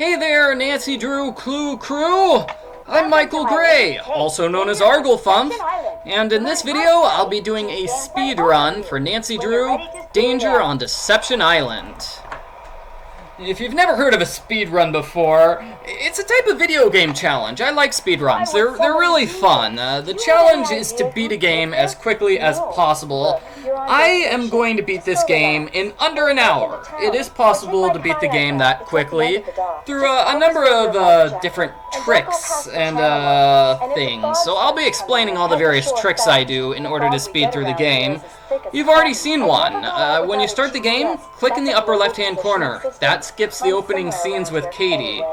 Hey there, Nancy Drew Clue Crew! I'm Michael Gray, also known as Arglefump, and in this video I'll be doing a speed run for Nancy Drew Danger on Deception Island. If you've never heard of a speed run before, it's a type of video game challenge. I like speed runs. They're really fun. The challenge is to beat a game as quickly as possible. I am going to beat this game in under an hour. It is possible to beat the game that quickly through a number of different tricks and things. So I'll be explaining all the various tricks I do in order to speed through the game. You've already seen one. When you start the game, click in the upper left-hand corner. That skips the opening scenes with Caddy.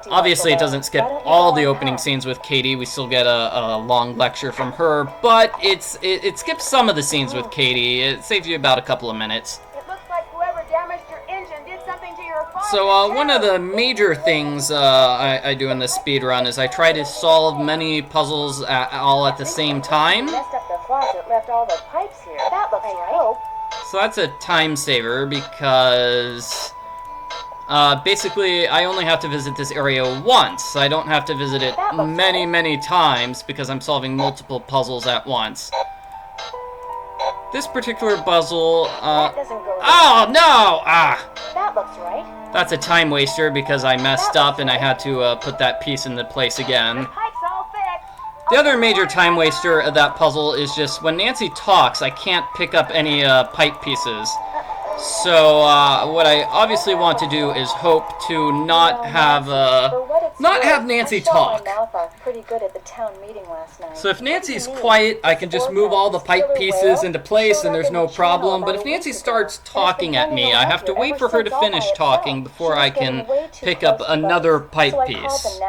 Obviously, it doesn't skip all the opening scenes with Caddy. We still get a long lecture from her, but it skips some of the scenes with Caddy. It saves you about a couple of minutes. So one of the major things I do in this speedrun is I try to solve many puzzles all at the same time. So that's a time saver because basically I only have to visit this area once. I don't have to visit it many times because I'm solving multiple puzzles at once. This particular puzzle, oh no! That looks right. That's a time waster because I messed up and I had to put that piece into place again. The other major time waster of that puzzle is just when Nancy talks, I can't pick up any pipe pieces. So what I obviously want to do is hope to not have Nancy talk. So if Nancy's quiet, I can just move all the pipe pieces into place and there's no problem. But if Nancy starts talking at me, I have to wait for her to finish talking before I can pick up another pipe piece.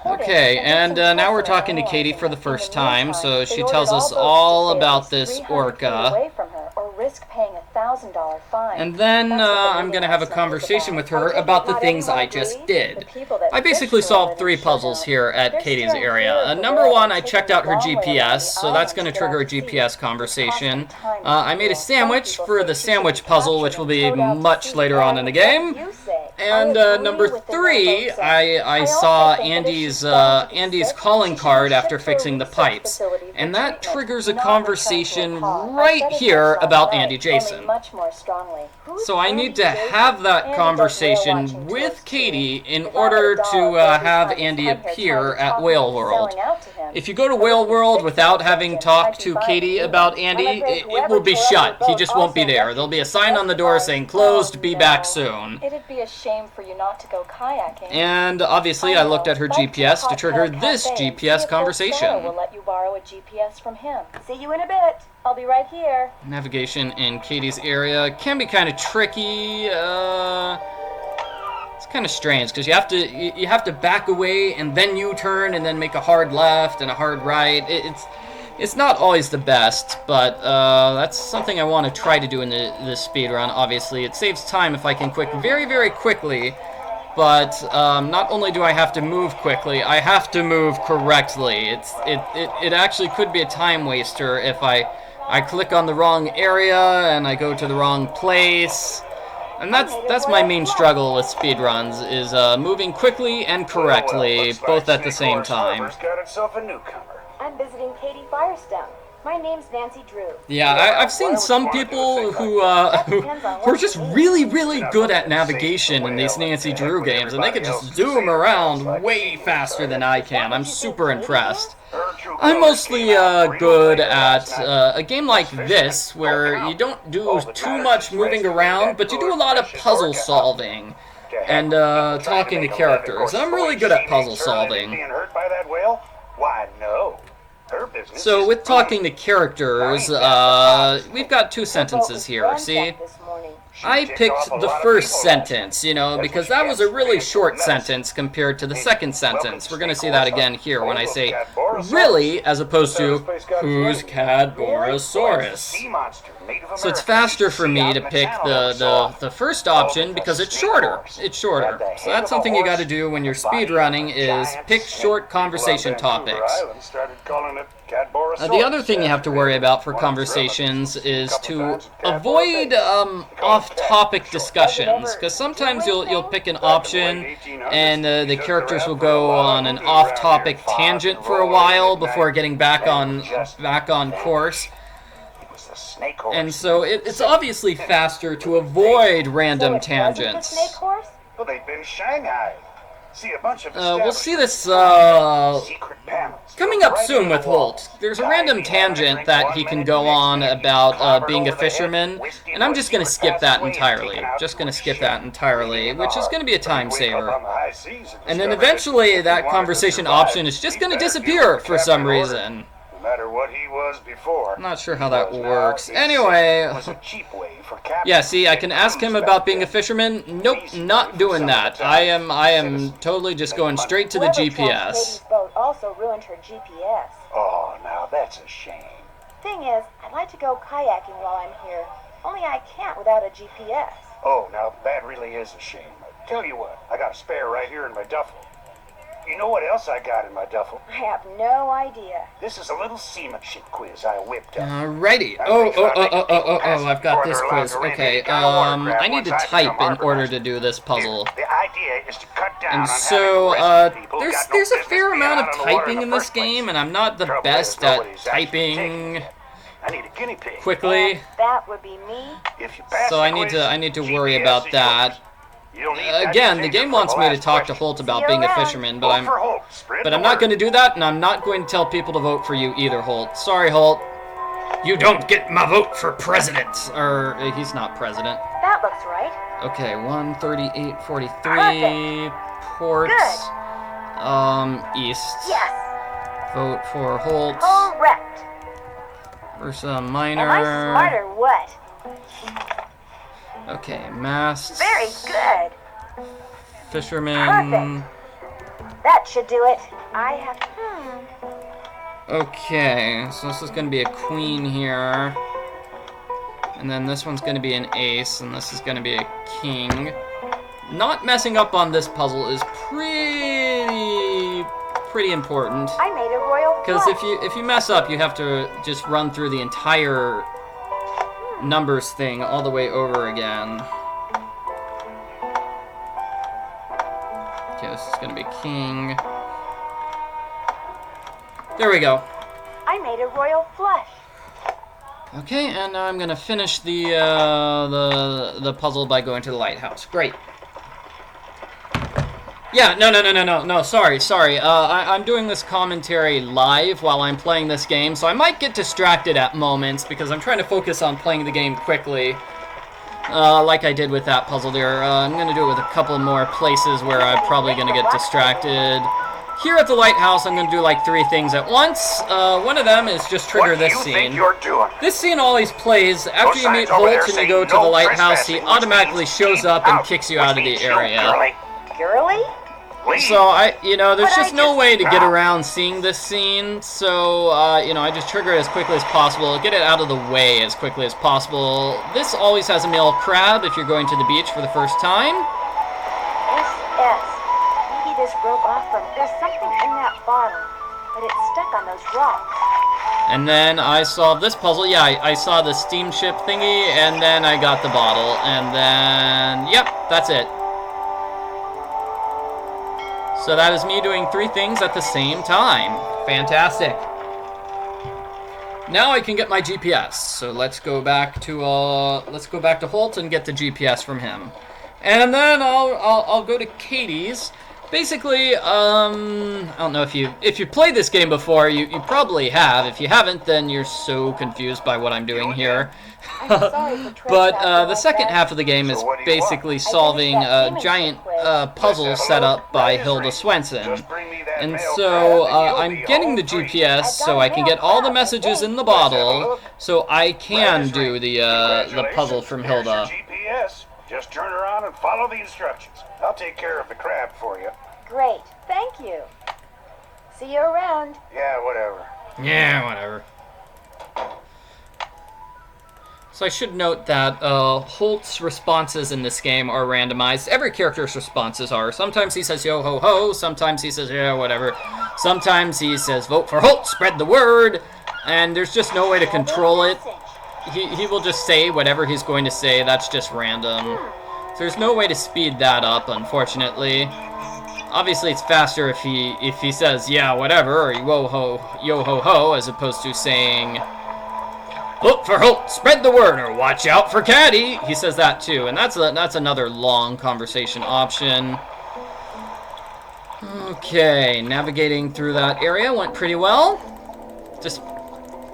Okay, and now we're talking to Caddy for the first time, so she tells us all about this orca. And then I'm going to have a conversation with her about the things I just did. I basically solved 3 puzzles here at Caddy's area. Number 1, I checked out her GPS, so that's going to trigger a GPS conversation. I made a sandwich for the sandwich puzzle, which will be much later on in the game. And number 3, I saw Andy's calling card after fixing the pipes, and that triggers a conversation right here about Andy Jason. So I need to have that conversation with Caddy in order to have Andy appear at Whale World. If you go to Whale World without having talked to Caddy about Andy, it will be shut. He just won't be there. There'll be a sign on the door saying, "Closed, be back soon." It'd be a shame for you not to go kayaking. And obviously I looked at her GPS to trigger this GPS conversation. We'll let you borrow a GPS from him. See you in a bit. I'll be right here. Navigation in Caddy's area can be kind of tricky. It's kind of strange because you have to back away and then U-turn and then make a hard left and a hard right. It's not always the best, but that's something I want to try to do in this speedrun. Obviously, it saves time if I can click very quickly. But not only do I have to move quickly, I have to move correctly. It actually could be a time waster if I click on the wrong area and I go to the wrong place. And that's my main struggle with speedruns, is moving quickly and correctly, both at the same time. I'm visiting Caddy Firestone. My name's Nancy Drew. Yeah, I've seen some people who are just really good at navigation in these Nancy Drew games, and they can just zoom around way faster than I can. I'm super impressed. I'm mostly good at a game like this, where you don't do too much moving around, but you do a lot of puzzle solving and talking to characters. I'm really good at puzzle solving. Why, no. So with talking to characters, we've got 2 sentences here, see? I picked the first sentence, you know, because that was a really short sentence compared to the second sentence. We're going to see that again here when I say really as opposed to who's Cadborosaurus. So it's faster for me to pick the first option because it's shorter. So that's something you got to do when you're speedrunning, is pick short conversation topics. The other thing you have to worry about for conversations is to avoid off-topic discussions, because sometimes you'll pick an option and the characters will go on an off-topic tangent for a while before getting back on course. And so it's obviously faster to avoid random tangents. Well, they've been Shanghai. See a bunch of we'll see this secret panels. coming up soon with Holt. There's a random tangent that he can go on about being a fisherman, and I'm just going to skip that entirely. Which is going to be a time saver. And then eventually that conversation option is just going to disappear for some reason. No matter what he was before. I'm not sure how that works. Anyway, yeah, see, I can ask him about being a fisherman. Nope, not doing that. I am totally just going straight to the GPS. Katie's boat also ruined her GPS. Oh, now that's a shame. Thing is, I'd like to go kayaking while I'm here. Only I can't without a GPS. Oh, now that really is a shame. Tell you what, I got a spare right here in my duffel. You know what else I got in my duffel? I have no idea. This is a little seamanship quiz I whipped up. Alrighty. Oh, I've got this quiz. Okay, I need to type in order to do this puzzle. The idea is to cut down And so, there's a fair amount of typing in this game, and I'm not the best at typing I need a guinea pig. quickly. And that would be me. If you pass So the I quiz, need to worry GPS about is that. yours. You don't need that Again, the to game change wants it me for to the talk last to Holt question. about See being you a around. fisherman, Vote for Holt. Spread but the I'm not word. going to do that, and I'm not going to tell people to vote for you either, Holt. Sorry, Holt. You don't get my vote for president. Or, he's not president. That looks right. Okay, 138.43. Ports. East. Yes. Vote for Holt. Correct. Ursa Am Minor. I smart or what? Okay, masts. Very good. Fisherman. That should do it. I have. Okay, so this is going to be a queen here. And then this one's going to be an ace, and this is going to be a king. Not messing up on this puzzle is pretty important. I made a royal Because flush. if you mess up, you have to just run through the entire numbers thing all the way over again. Okay, this is going to be king. There we go. I made a royal flush. Okay, and now I'm going to finish the puzzle by going to the lighthouse. Great. Yeah, no, sorry. I'm doing this commentary live while I'm playing this game, so I might get distracted at moments because I'm trying to focus on playing the game quickly, like I did with that puzzle there. I'm going to do it with a couple more places where I'm probably going to get distracted. Here at the lighthouse, I'm going to do like 3 things at once. One of them is just trigger this What do you scene. think you're doing? This scene always plays after you meet signs over Holt there and you say go to no the lighthouse. He trespassing, which automatically means shows keep up and out, kicks you which out of the means you, area. girly, Girly? leave. So there's But just I no just- way to get around seeing this scene. So I just trigger it as quickly as possible, get it out of the way as quickly as possible. This always has a male crab if you're going to the beach for the first time. SS. Maybe this broke off from. There's something in that bottle, but it's stuck on those rocks. And then I solved this puzzle. Yeah, I saw the steamship thingy, and then I got the bottle, and then yep, that's it. So that is me doing 3 things at the same time. Fantastic. Now I can get my GPS. So let's go back to Holt and get the GPS from him. And then I'll go to Katie's. Basically, I don't know if you played this game before, you probably have. If you haven't, then you're so confused by what I'm doing here. I'm sorry for But trespassing the like second that. half of the game is So what do you want? basically solving a giant puzzle set up by That is Hilda right. Swenson. Just bring me that And mail so crab and you'll I'm be getting the home free. GPS so I can get all the messages in the bottle, look. so I can That is do right. the puzzle from Congratulations. Hilda. Here's your GPS. Just turn around and follow the instructions. I'll take care of the crab for you. Great. Thank you. See you around. Yeah, whatever. Yeah, whatever. So I should note that Holt's responses in this game are randomized. Every character's responses are. Sometimes he says yo ho ho, sometimes he says yeah whatever. Sometimes he says vote for Holt, spread the word, and there's just no way to control it. He will just say whatever he's going to say. That's just random. So there's no way to speed that up, unfortunately. Obviously, it's faster if he says yeah whatever or yo ho ho, as opposed to saying look for Holt, spread the word, or watch out for Caddy. He says that too, and that's another long conversation option. Okay, navigating through that area went pretty well.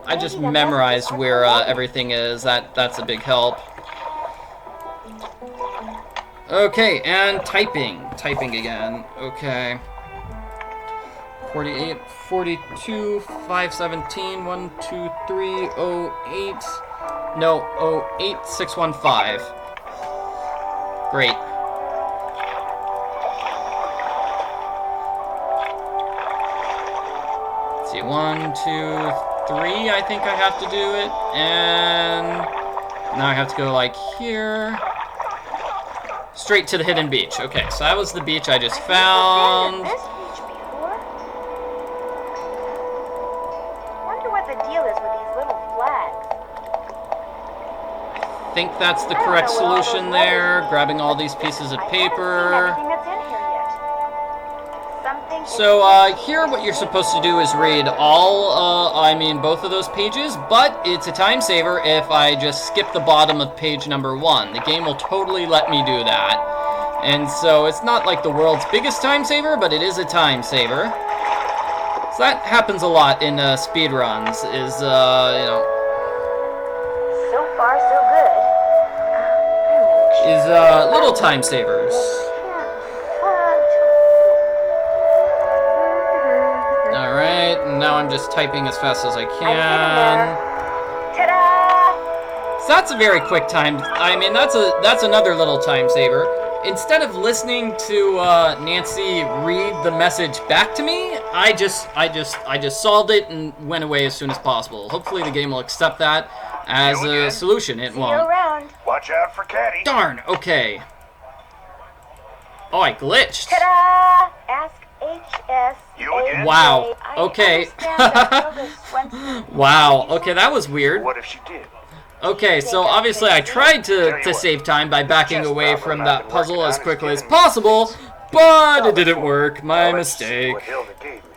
I just memorized where everything is. That's a big help. Okay, and typing again. Okay. 48, 42, 517, 1, 2, 3, 08. No, 08615. Great. Let's see, 1, 2, 3, I think I have to do it. And now I have to go like here. Straight to the hidden beach. Okay, so that was the beach I just found. I think that's the correct solution there. Grabbing all these pieces of paper. So here what you're supposed to do is read both of those pages, but it's a time saver if I just skip the bottom of page number 1. The game will totally let me do that. And so it's not like the world's biggest time saver, but it is a time saver. So that happens a lot in speedruns, is, So far, so good. little time savers. Alright, and now I'm just typing as fast as I can. Ta-da! So that's a very quick time. I mean, that's another little time saver. Instead of listening to Nancy read the message back to me, I just solved it and went away as soon as possible. Hopefully the game will accept that as a solution. It won't. See you around. Watch out for Caddy. Darn, okay. Oh, I glitched. Ta-da! Ask HS. You again? Wow, okay. Wow, okay, that was weird. What if she did? Okay, so obviously I tried to save time by backing away from that puzzle as quickly as possible, but it didn't work. My mistake. What Hilda gave me.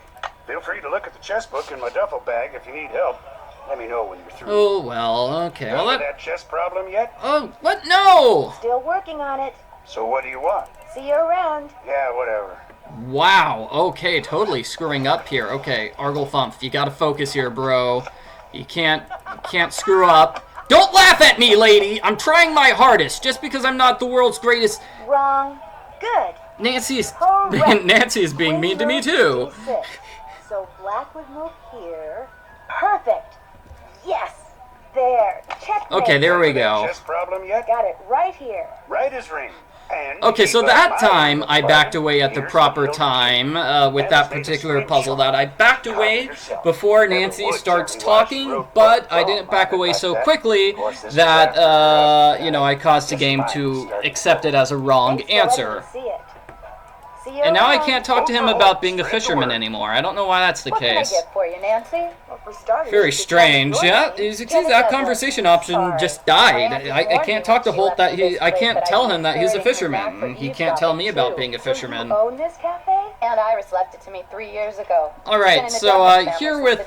Feel free to look at the chess book in my duffel bag if you need help. Let me know when you're through. Oh, well, okay. Well, Remember that chess problem yet? Oh, what? No! Still working on it. So what do you want? See you around. Yeah, whatever. Wow, okay, totally screwing up here. Okay, Arglethump, you gotta focus here, bro. You can't screw up. Don't laugh at me, lady! I'm trying my hardest, just because I'm not the world's greatest. Wrong. Good. Nancy is being Queen mean to me, moves too. D6. So black would move here. Perfect. Yes. There. Checkmate. Okay, there we go. Chess problem yet? Got it right here. Right as rain. And Okay, so keep that my time I button. backed away at the Here's proper the time with that particular puzzle. That I backed away before Nancy starts talking, but I didn't back away so quickly that, I caused the game to accept it as a wrong answer. See it. See you And now I around. can't talk to him about being a fisherman anymore. I don't know why that's the What can I case. get for you, Nancy? Well, for starters, Very you should strange. try to Yeah, join me. you see, Jenna that does conversation work. option Sorry. just died. I I can't talk to Holt that I can't tell him that he's a Flirting with fisherman. that for He can't tell me eavesdropping, about too. being a fisherman. So you own this cafe? Aunt Iris left it to me 3 years ago. Alright, so here with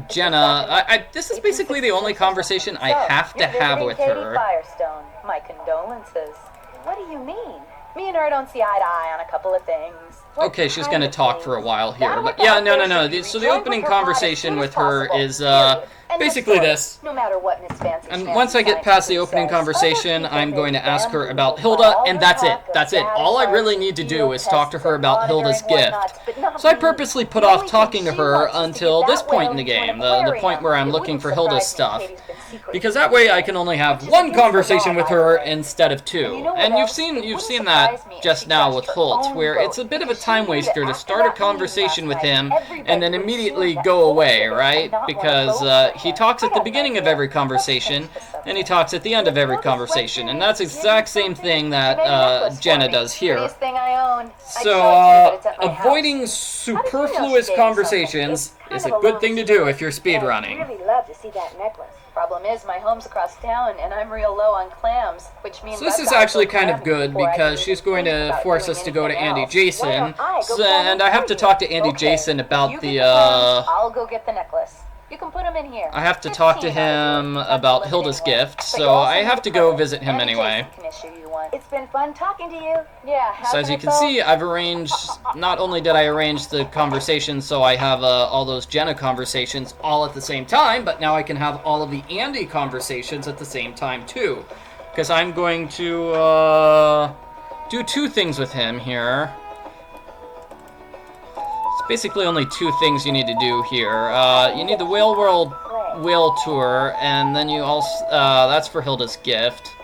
Jenna, this is basically the only conversation I have to have with her. Firestone. My condolences. What do you mean? Me and her don't see eye to eye on a couple of things. Okay, she's gonna talk for a while here, but yeah, no. So the opening conversation with her is basically this. No matter what Miss Fancy. And once I get past the opening conversation, I'm going to ask her about Hilda, and that's it. That's it. All I really need to do is talk to her about Hilda's gift. So I purposely put off talking to her until this point in the game, the point where I'm looking for Hilda's stuff. because that way I can only have one conversation with her instead of two. And you've seen that just now with Holt, where it's a bit of a time waster to start a conversation with him and then immediately go away, right? Because he talks at the beginning of every conversation and he talks at the end of every conversation, and that's the exact same thing that Jenna does here. So avoiding superfluous conversations is a good thing to do if you're speedrunning. I'd really love to see that necklace. Problem is, my home's across town, and I'm real low on clams, which means So this is actually kind of good because she's going to force us to go to Andy Jason, and I have to talk to Andy Jason about the I'll go get the necklace. You can put them in here. I have to talk to him about Hilda's gift, so I have to go visit him anyway. It's been fun talking to you. Yeah. So as you can see, I've arranged, not only did I arrange the conversation so I have all those Jenna conversations all at the same time, but now I can have all of the Andy conversations at the same time too. Because I'm going to do two things with him here. It's basically only two things you need to do here. You need the Whale World Whale Tour, and then you also, that's for Hilda's gift.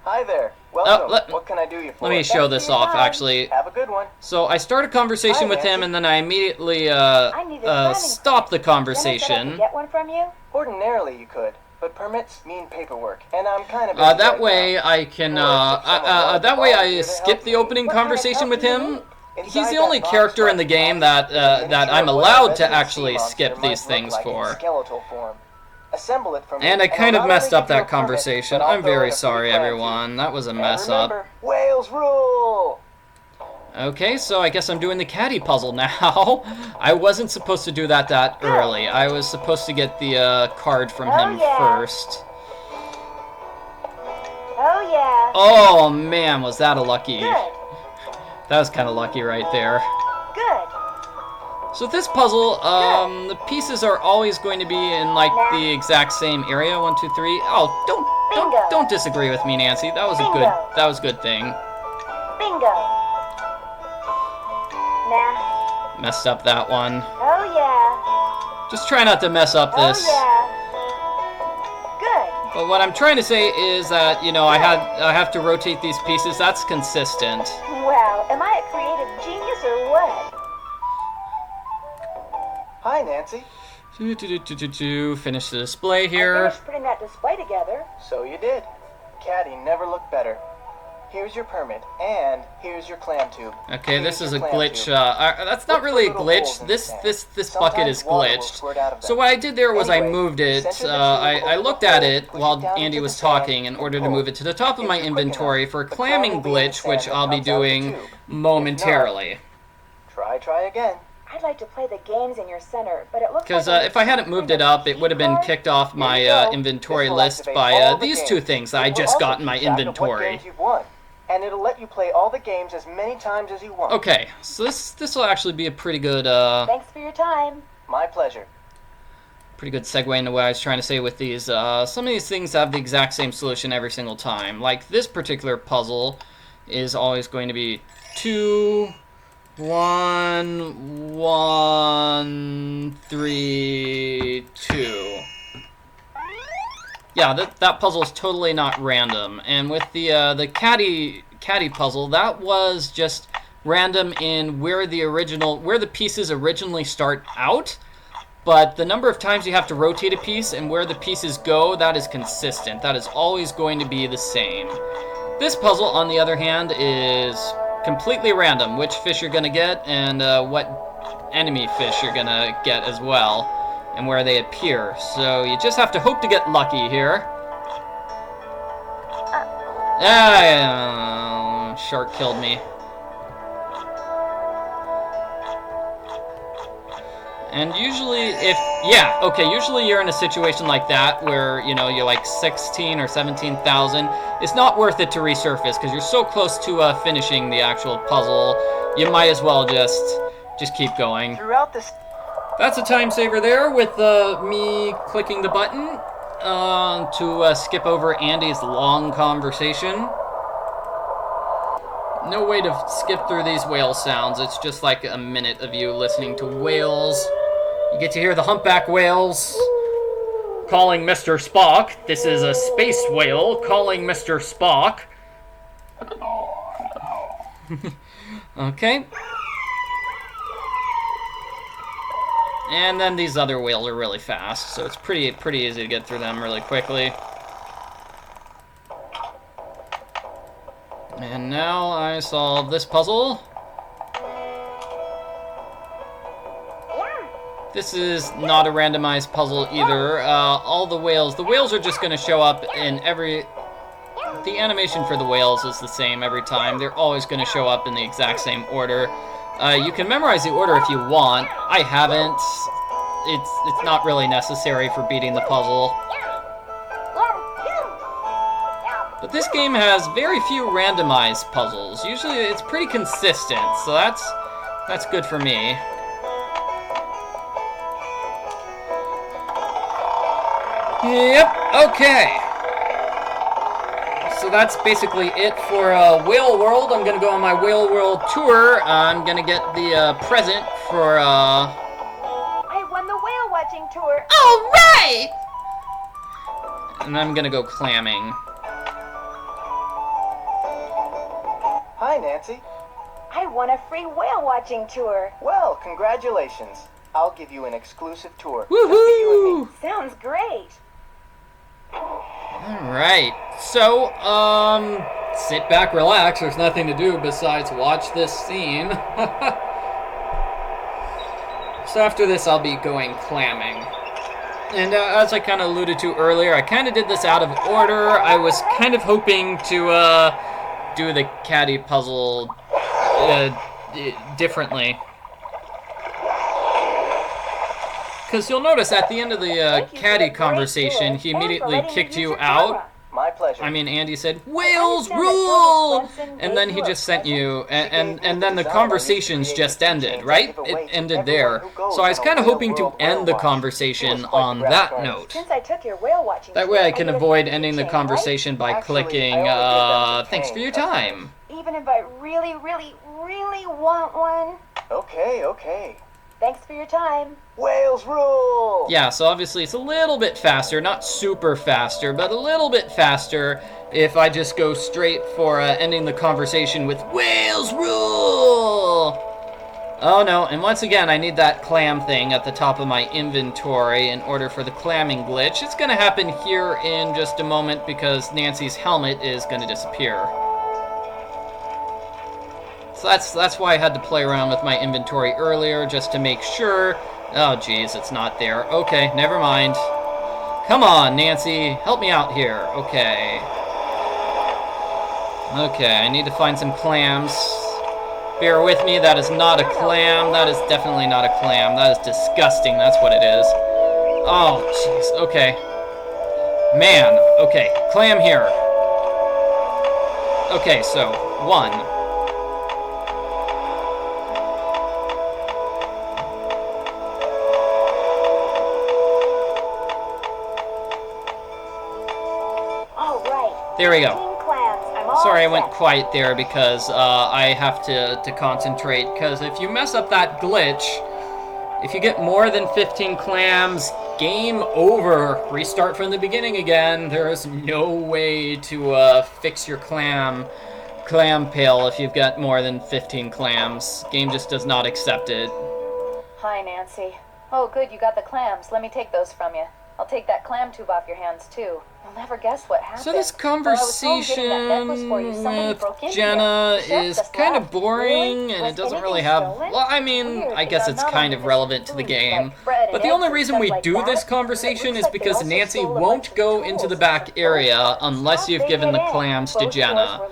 Hi there. Welcome. What can I do you for? Let me show this off, actually. Have a good one. So I start a conversation with him, and then I immediately stop the conversation. Get one from you? Ordinarily you could, but permits mean paperwork, and I'm kind of that way I can that way I skip the opening conversation with him. He's the only character in the game that I'm allowed to actually skip these things for. And I kind of messed up that conversation. I'm very sorry, everyone. That was a mess up. Whales rule! Okay, so I guess I'm doing the Caddy Puzzle now. I wasn't supposed to do that early. I was supposed to get the card from him first. Oh, yeah. Oh, man, was that a lucky. Good. That was kind of lucky right there. Good. So this puzzle, the pieces are always going to be in like the exact same area. 1, 2, 3. Oh, don't disagree with me, Nancy. That was a good thing. Bingo. Nah. Messed up that one. Oh yeah. Just try not to mess up this. Oh yeah. Good. But what I'm trying to say is that, you know, I have to rotate these pieces. That's consistent. Wow, am I a creative genius or what? Hi, Nancy. Finish the display I here. finished putting that display together. So you did. Caddy never looked better. Here's your permit, and here's your clam tube. Okay, this Here's is a your clam glitch. tube. That's not really a Look for little holes glitch. in This the sand. bucket is Sometimes water will glitched. squirt out of them. So what I did there was I Anyway, moved it. center the I tube looked over at the it hole, while push it down Andy into was the sand, talking in and order to pull. move it to the top of If my you're quick inventory enough, for a the clamming clam will be in the glitch, sand which that I'll be comes out the doing tube. momentarily. Try again. I'd like to play the games in your center, but it looks Because like if I hadn't moved it up, it would have been kicked off my inventory list by these two things that I just got in my inventory. And it'll let you play all the games as many times as you want. Okay, so this will actually be a pretty good Thanks for your time. My pleasure. pretty good segue into what I was trying to say with these. Some of these things have the exact same solution every single time. Like this particular puzzle is always going to be 2, 1, 1, 3, 2. Yeah, that puzzle is totally not random. And with the Caddy Puzzle, that was just random in where the pieces originally start out. But the number of times you have to rotate a piece and where the pieces go, that is consistent. That is always going to be the same. This puzzle, on the other hand, is completely random. Which fish you're going to get and what enemy fish you're going to get as well. And where they appear. So you just have to hope to get lucky here. Shark killed me. And usually usually you're in a situation like that where, you know, you're like 16 or 17,000. It's not worth it to resurface because you're so close to finishing the actual puzzle. You might as well just keep going. Throughout this... That's a time saver there with me clicking the button to skip over Andy's long conversation. No way to skip through these whale sounds. It's just like a minute of you listening to whales. You get to hear the humpback whales. calling Mr. Spock. This is a space whale calling Mr. Spock. Okay. And then these other whales are really fast, so it's pretty easy to get through them really quickly. And now I solve this puzzle. This is not a randomized puzzle either. All the whales are just going to show up in every... The animation for the whales is the same every time. They're always going to show up in the exact same order. You can memorize the order if you want. I haven't. It's not really necessary for beating the puzzle. But this game has very few randomized puzzles. Usually it's pretty consistent, so that's good for me. Yep, okay. So that's basically it for Whale World. I'm gonna go on my Whale World tour. I'm gonna get the present for I won the whale watching tour. All right! And I'm gonna go clamming. Hi, Nancy. I won a free whale watching tour. Well, congratulations. I'll give you an exclusive tour. Just for you and me. Sounds great. Alright, so, sit back, relax. There's nothing to do besides watch this scene. So after this, I'll be going clamming. And as I kind of alluded to earlier, I kind of did this out of order. I was kind of hoping to do the Caddy Puzzle differently. Because you'll notice at the end of the Caddy conversation, he immediately kicked you out. My pleasure. I mean, Andy said, "Whales rule!" And then he just sent you, and then the conversations just ended, right? It ended there. So I was kind of hoping to end the conversation on that note. Since I took your whale watching That tour, way I can get a avoid free ending the keychain, conversation by Actually, clicking, I only did that to thanks for Kane, your that's time. right? Even if I really, really, really want one. Okay. Thanks for your time. Whales rule! Yeah, so obviously it's a little bit faster, not super faster, but a little bit faster if I just go straight for ending the conversation with "Whales rule!" Oh no, and once again I need that clam thing at the top of my inventory in order for the clamming glitch. It's gonna happen here in just a moment because Nancy's helmet is gonna disappear. So that's why I had to play around with my inventory earlier, just to make sure. Oh, geez, it's not there. Okay, never mind. Come on, Nancy, help me out here. Okay. Okay, I need to find some clams. Bear with me, that is not a clam. That is definitely not a clam. That is disgusting, that's what it is. Oh, jeez, okay. Man, okay, clam here. Okay, so, 1. There we go. Sorry I went quiet there because I have to concentrate, because if you mess up that glitch, if you get more than 15 clams, game over. Restart from the beginning again. There is no way to fix your clam pail if you've got more than 15 clams. Game just does not accept it. Hi, Nancy. Oh, good, you got the clams. Let me take those from you. I'll take that clam tube off your hands, too. You'll never guess what happened. So this conversation with Jenna is kind of boring, and it doesn't really have... Well, I mean, I guess it's kind of relevant to the game. But the only reason we do this conversation is because Nancy won't go into the back area unless you've given the clams to Jenna.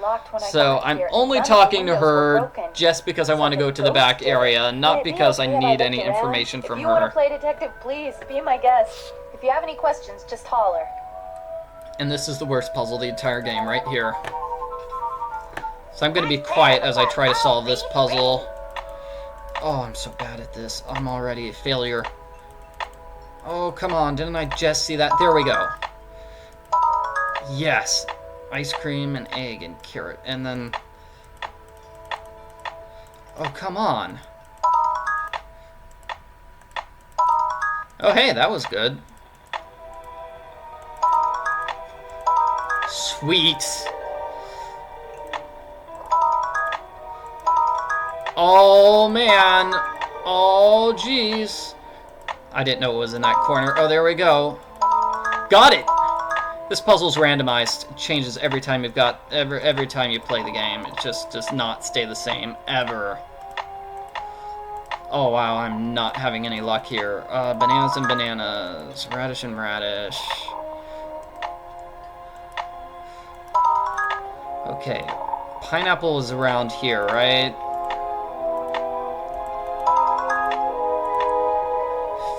So I'm only talking to her just because I want to go to the back area, not because I need any information from If you want to her. play detective, please, be my guest. If you have any questions, just holler. And this is the worst puzzle of the entire game, right here. So I'm going to be quiet as I try to solve this puzzle. Oh, I'm so bad at this. I'm already a failure. Oh, come on. Didn't I just see that? There we go. Yes. Ice cream and egg and carrot. And then... Oh, come on. Oh, hey, that was good. Sweet. Oh, man. Oh, jeez. I didn't know it was in that corner. Oh, there we go. Got it. This puzzle's randomized. It changes every time every time you play the game. It just does not stay the same ever. Oh wow, I'm not having any luck here. Bananas and bananas, radish and radish. Okay, pineapple is around here, right?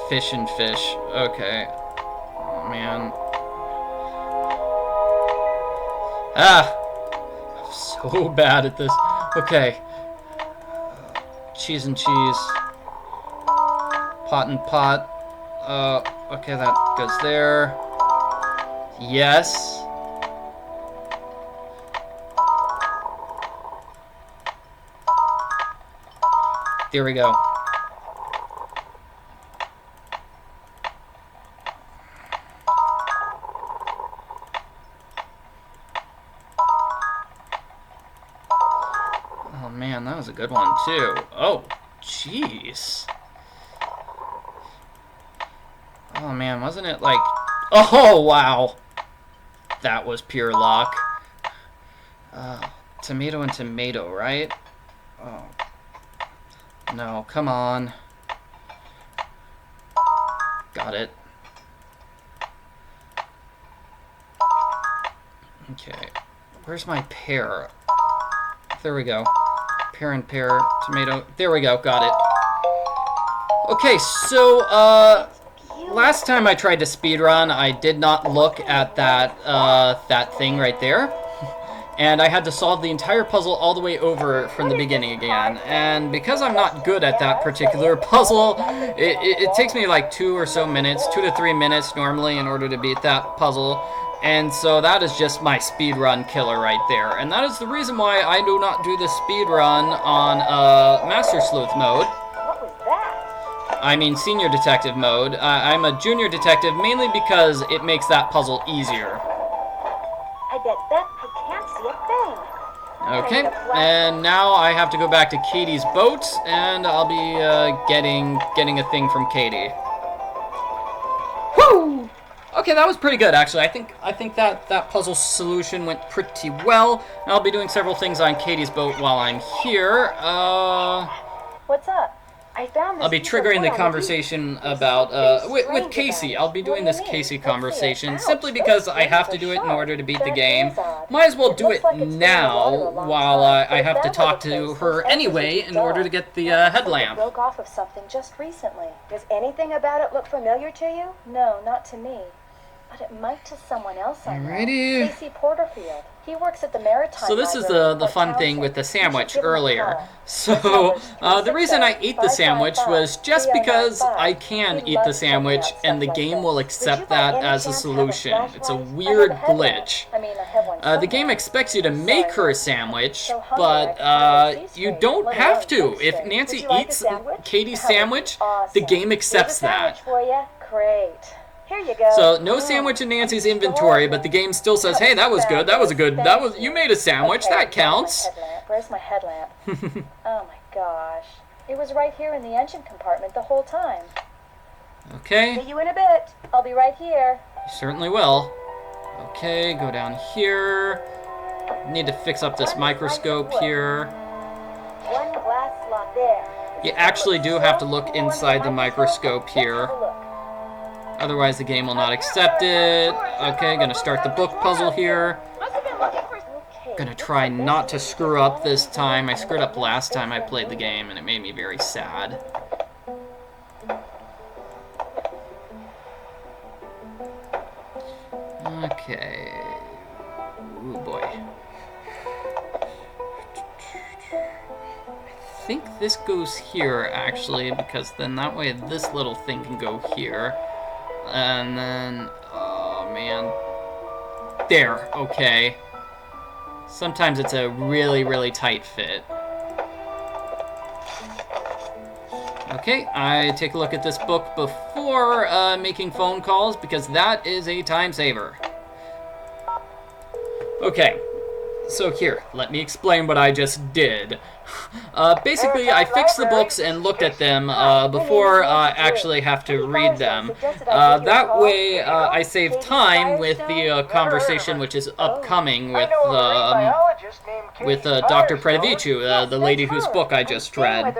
Fish and fish. Okay. Oh man. Ah! I'm so bad at this. Okay. Cheese and cheese. Pot and pot. Okay, that goes there. Yes. There we go. Oh man, that was a good one too. Oh, jeez. Oh man, wasn't it like... Oh, wow. That was pure luck. Tomato and tomato, right? Oh. No, come on. Got it. Okay. Where's my pear? There we go. Pear and pear, tomato. There we go, got it. Okay, so, last time I tried to speedrun, I did not look at that thing right there. And I had to solve the entire puzzle all the way over from the beginning again. And because I'm not good at that particular puzzle, it takes me like 2 or so minutes, 2 to 3 minutes normally in order to beat that puzzle. And so that is just my speedrun killer right there. And that is the reason why I do not do the speedrun on Master Sleuth mode. What was that? I mean Senior Detective mode. I'm a Junior Detective mainly because it makes that puzzle easier. I bet Beth can't see a thing. Okay, and now I have to go back to Katie's boat, and I'll be getting a thing from Katie. Woo! Okay, that was pretty good actually. I think that puzzle solution went pretty well. And I'll be doing several things on Katie's boat while I'm here. What's up? I found this I'll be piece of triggering wood the on conversation beach. about There's something with strange Casey. about it. I'll be doing What this do you mean? Casey Let's see it. conversation Ouch, simply those because I have to things do are it in order to beat the sharp. game. That is odd. Might as well It do looks it like it's been in the water now a long while time. I It's have to bad talk for the to place. her Those edges anyway are in dull. order to get the Looks like it headlamp. broke off of something just recently. Does anything about it look familiar to you? No, not to me. But it might to someone else I know. Alrighty. Casey Porterfield. He works at the Maritime So this is Library in the Port fun thing Townsend. with the You should sandwich give him a earlier. call. So the reason I ate the sandwich was just because I can eat the sandwich and the game will accept that as a solution. It's a weird glitch. I mean, I have one The game somewhere. expects you to make her a sandwich, So hungry, I but can't see you straight, don't let have alone to. think If straight. Nancy Would you like a eats sandwich? Katie's That would be sandwich, the awesome. game Here's accepts a sandwich that. for you. Great. Here you go. So no sandwich in Nancy's inventory, but the game still says, "Hey, that was good. That was a good. That was you made a sandwich. Okay, That counts." Where's my headlamp? Oh my gosh. It was right here in the engine compartment the whole time. Okay. See you in a bit. I'll be right here. You certainly will. Okay, go down here. Need to fix up this microscope here. One glass slot there. You actually do have to look inside the microscope here. Otherwise the game will not accept it. Okay, gonna start the book puzzle here. Gonna try not to screw up this time. I screwed up last time I played the game and it made me very sad. Okay. Ooh boy. I think this goes here actually, because then that way this little thing can go here. And then, oh man. There, okay. Sometimes it's a really, really tight fit. Okay, I take a look at this book before making phone calls because that is a time saver. Okay, so here, let me explain what I just did. Basically, I fixed the books and looked at them before I actually have to read them. That way, I save time with the conversation which is upcoming with Dr. Predavichu, the lady whose book I just read.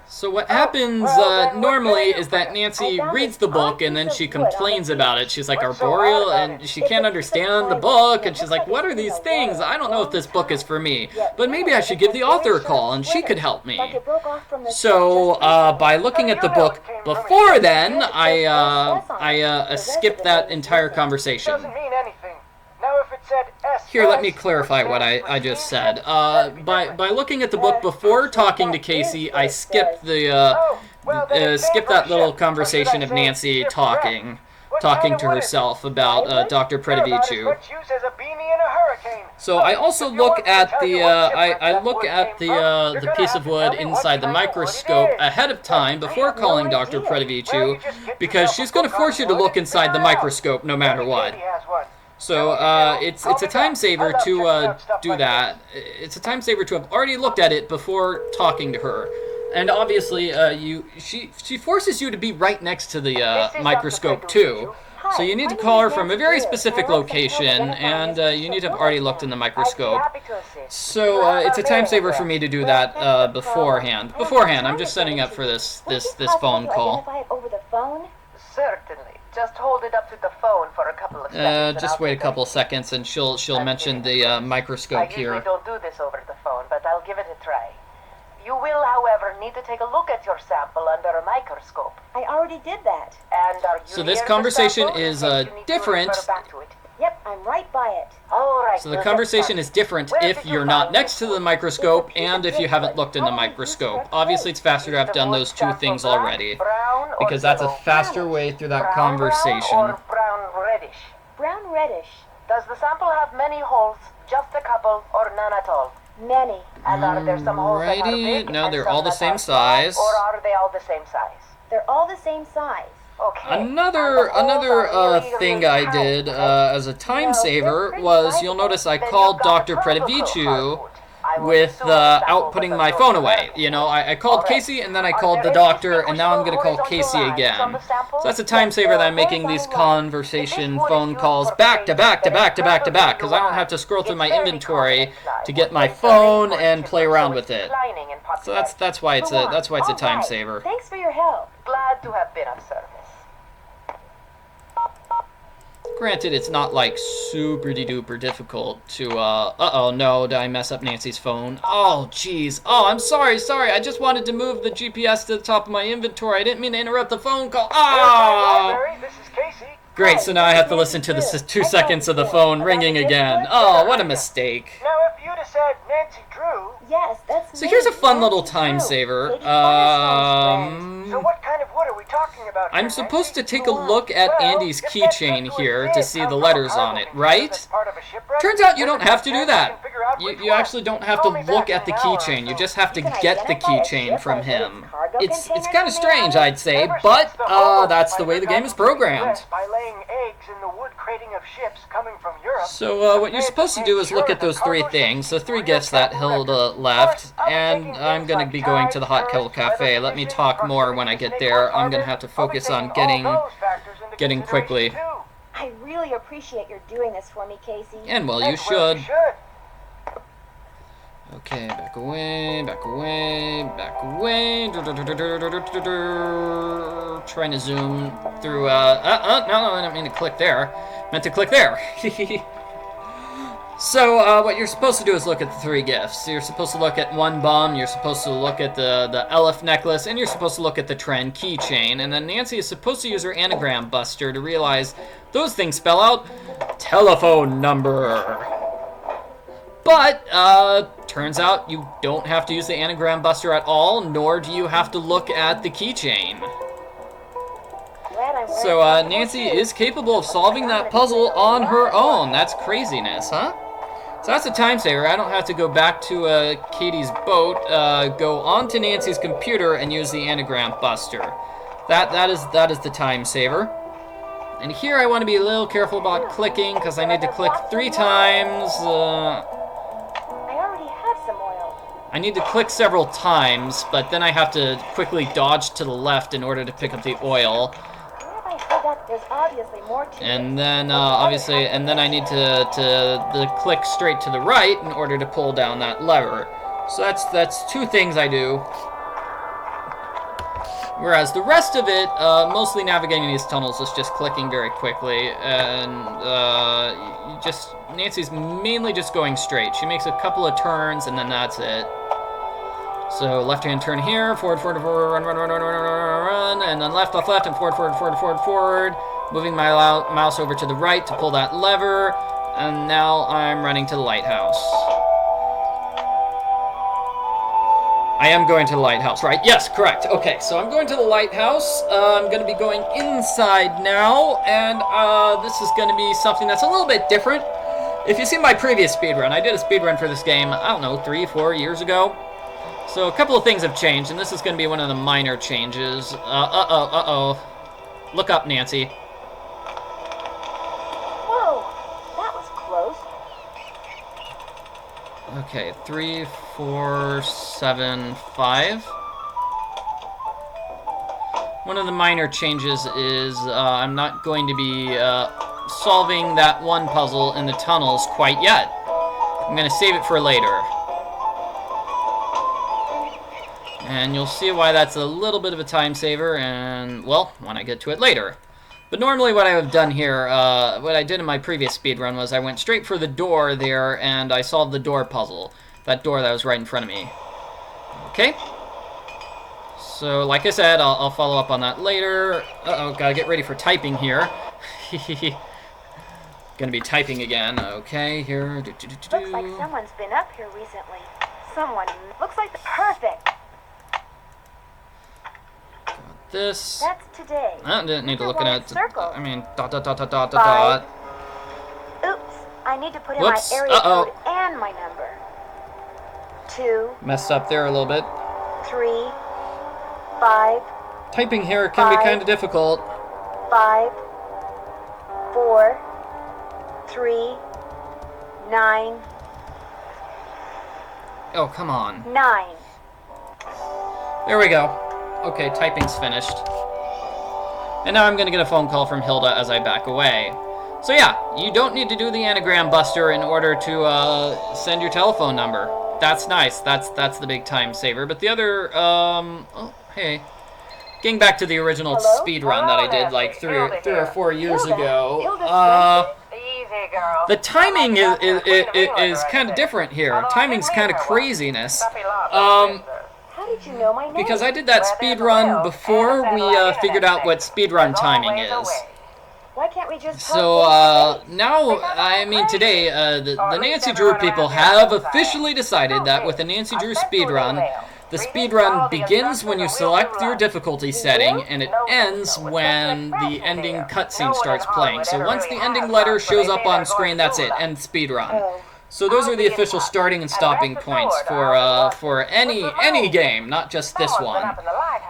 So what happens normally is that Nancy reads the book and then she complains about it. She's like, arboreal, and she can't understand the book, and she's like, what are these things? I don't know if this book is for me, but maybe I should give the author a call and she could help me. So by looking at the book before then, I skipped that entire conversation. Here, let me clarify what I just said. By looking at the book before talking to Casey, I skipped skipped that little conversation of Nancy talking to herself about Dr. Predavichu. So I also look at the piece of wood inside the microscope ahead of time before calling Dr. Predavichu, because she's going to force you to look inside the microscope no matter what. So it's a time saver to do that. It's a time saver to have already looked at it before talking to her. And obviously, she forces you to be right next to the microscope too. So you need to call her from a very specific location, and you need to have already looked in the microscope. So it's a time saver for me to do that beforehand. I'm just setting up for this phone call. Certainly. Just hold it up to the phone for a couple of seconds. Just wait a couple of seconds, and she'll mention the microscope here. I usually don't do this over the phone, but I'll give it a try. You will, however, need to take a look at your sample under a microscope. I already did that. And are you So this conversation is different. Yep, I'm right by it. All right. So the conversation is different if you're not next to the microscope and if you haven't looked in the microscope. Obviously, it's faster to have done those two things already, because that's a faster way through that conversation. Or brown-reddish? Brown-reddish. Does the sample have many holes, just a couple, or none at all? Many. And are there some holes that are big? No, they're and all some the that same are small, size. Or are they all the same size? They're all the same size. Okay. Another thing I did as a time saver was, you'll notice I called Dr. Predavichu without putting my phone away. You know, I called Casey, and then I called the doctor, and now I'm going to call Casey again. So that's a time saver that I'm making these conversation phone calls back to back to back to back to back, because I don't have to scroll through my inventory to get my phone and play around with it. So that's why it's a time saver. Thanks for your help. Glad to have been of service. Granted, it's not like super-de-duper difficult to, uh-oh, no, did I mess up Nancy's phone? Oh, jeez. Oh, I'm sorry. I just wanted to move the GPS to the top of my inventory. I didn't mean to interrupt the phone call. Ah! This is Casey. Great, so now I have to listen to the 2 seconds of the phone ringing again. Oh, what a mistake. Now, if you'd have said Nancy Drew... Yes, that's So here's a fun little time saver. So what kind of wood are we talking about here, I'm supposed to take a look at Andy's keychain here to see the letters on it, right? Turns out you don't have to do that. You actually don't have to look at the keychain. You just have to get the keychain from him. It's kind of strange, I'd say, but that's the way the game is programmed. So what you're supposed to do is look at those 3 things, the 3 gifts that Hilda left, and I'm going to be going to the Hot Kettle Cafe. Let me talk more when I get there. I'm going to have to focus on getting quickly. I really appreciate your doing this for me, Casey. And well, you should. Okay, back away, back away, back away. Trying to zoom through, no, I didn't mean to click there. Meant to click there. So, what you're supposed to do is look at the 3 gifts. You're supposed to look at 1 bum, you're supposed to look at the Elf necklace, and you're supposed to look at the Trend keychain. And then Nancy is supposed to use her anagram buster to realize those things spell out telephone number. But, turns out you don't have to use the anagram buster at all, nor do you have to look at the keychain. So, Nancy is capable of solving that puzzle on her own. That's craziness, huh? So that's a time saver. I don't have to go back to Katie's boat, go onto Nancy's computer and use the anagram buster. That is the time saver. And here I want to be a little careful about clicking, because I need to click 3 times. I already have some oil. I need to click several times, but then I have to quickly dodge to the left in order to pick up the oil. Where have I heard that? There's obviously more to it. And then, obviously, and then I need to click straight to the right in order to pull down that lever. So that's 2 things I do. Whereas the rest of it, mostly navigating these tunnels, is just clicking very quickly, and Nancy's mainly just going straight. She makes a couple of turns, and then that's it. So left-hand turn here, forward, forward, forward, run, run, run, run, run, run, run, and then left, off left, and forward, forward, forward, forward, forward. Moving my mouse over to the right to pull that lever, and now I'm running to the lighthouse. I am going to the lighthouse, right? Yes, correct. Okay, so I'm going to the lighthouse. I'm going to be going inside now, and this is going to be something that's a little bit different. If you see my previous speedrun, I did a speedrun for this game, I don't know, 3-4 years ago. So a couple of things have changed, and this is going to be one of the minor changes. Uh-oh. Look up, Nancy. Whoa, that was close. Okay, 3, 4, 7, 5. One of the minor changes is I'm not going to be solving that one puzzle in the tunnels quite yet. I'm going to save it for later. And you'll see why that's a little bit of a time saver, and, well, when I get to it later. But normally what I have done here, what I did in my previous speedrun was I went straight for the door there, and I solved the door puzzle. That door that was right in front of me. Okay. So, like I said, I'll follow up on that later. Uh-oh, gotta get ready for typing here. Gonna be typing again. Okay, here. Looks like someone's been up here recently. Someone. Looks like perfect. This. That's today. I didn't need to look at it. Circle. I mean, dot, dot, dot, dot, dot, dot. Oops. I need to put in Whoops. my area code and my number. 2. Messed up there a little bit. 3. 5. Typing here can be kind of difficult. 5. 4. 3. 9. Oh, come on. 9. There we go. Okay, typing's finished. And now I'm going to get a phone call from Hilda as I back away. So yeah, you don't need to do the anagram buster in order to send your telephone number. That's nice. That's the big time saver. But the other, oh, hey. Getting back to the original speedrun that I did like three or 4 years ago. The timing is kind of different here. Timing's kind of craziness. How did you know my name? Because I did that speedrun before we figured out what speedrun timing is. Why can't we just So now, I mean today, the Nancy Drew people have officially decided that with the Nancy Drew speedrun, the speedrun begins when you select your difficulty setting, and it ends when the ending cutscene starts playing. So once the ending letter shows up on screen, that's it, end speedrun. So those are the official starting and stopping points for any game, not just this one.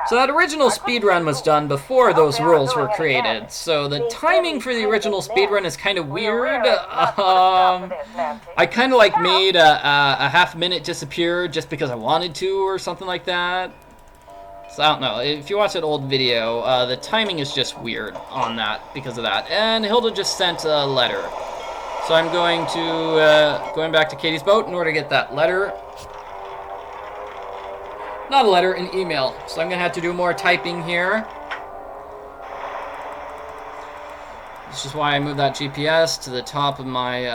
So that original speedrun was done before those rules were created. So the timing for the original speedrun is kind of weird. I kind of like made a half minute disappear just because I wanted to or something like that. So I don't know. If you watch that old video, the timing is just weird on that because of that. And Hilda just sent a letter. So I'm going back to Katie's boat in order to get that letter. Not a letter, an email. So I'm gonna have to do more typing here. This is why I moved that GPS to the top of my